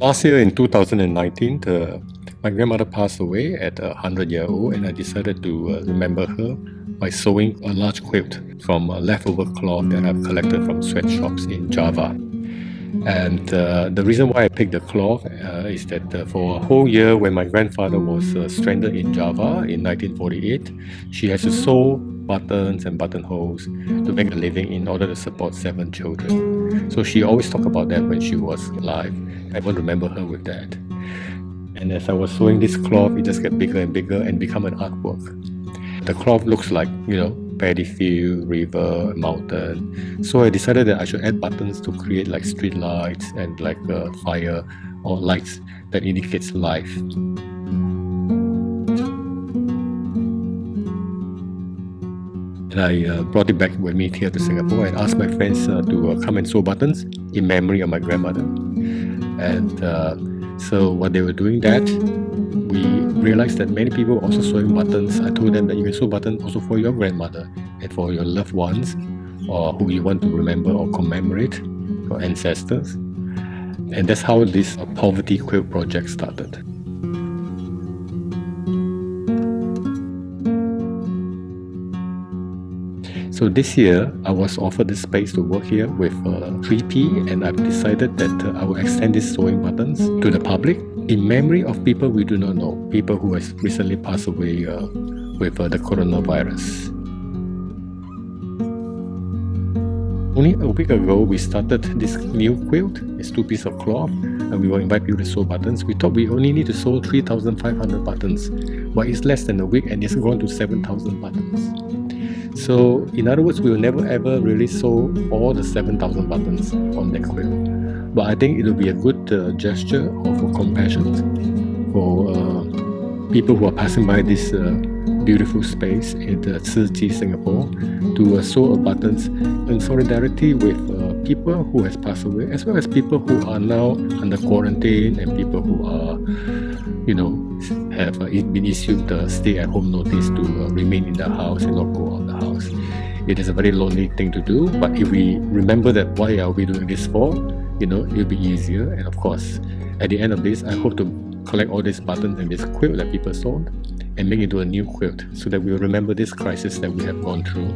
Last year in 2019, my grandmother passed away at 100-year-old, and I decided to remember her by sewing a large quilt from leftover cloth that I've collected from sweatshops in Java. And the reason why I picked the cloth is that for a whole year when my grandfather was stranded in Java in 1948, she has to sew buttons and buttonholes to make a living in order to support 7 children. So she always talked about that when she was alive. I want to remember her with that. And as I was sewing this cloth, it just got bigger and bigger and become an artwork. The cloth looks like, paddy field, river, mountain. So I decided that I should add buttons to create like street lights and like fire or lights that indicates life. And I brought it back with me here to Singapore and asked my friends to come and sew buttons in memory of my grandmother. And so while they were doing that, we realized that many people were also sewing buttons. I told them that you can sew buttons also for your grandmother and for your loved ones or who you want to remember or commemorate, your ancestors. And that's how this poverty quilt project started. So this year, I was offered this space to work here with 3P, and I've decided that I will extend these sewing buttons to the public in memory of people we do not know, people who has recently passed away with the coronavirus. Only a week ago, we started this new quilt. It's 2 pieces of cloth, and we will invite people to sew buttons. We thought we only need to sew 3,500 buttons, but it's less than a week and it's grown to 7,000 buttons. So, in other words, we will never ever really sew all the 7,000 buttons on that quilt. But I think it will be a good gesture of compassion for people who are passing by this beautiful space in the Tzu Singapore to sew buttons in solidarity with people who has passed away, as well as people who are now under quarantine and people who are, have been issued the stay-at-home notice to remain in the house and not go out of the house. It is a very lonely thing to do, but if we remember that why are we doing this for, it'll be easier. And of course, at the end of this, I hope to collect all these buttons and this quilt that people sewed and make it into a new quilt so that we will remember this crisis that we have gone through.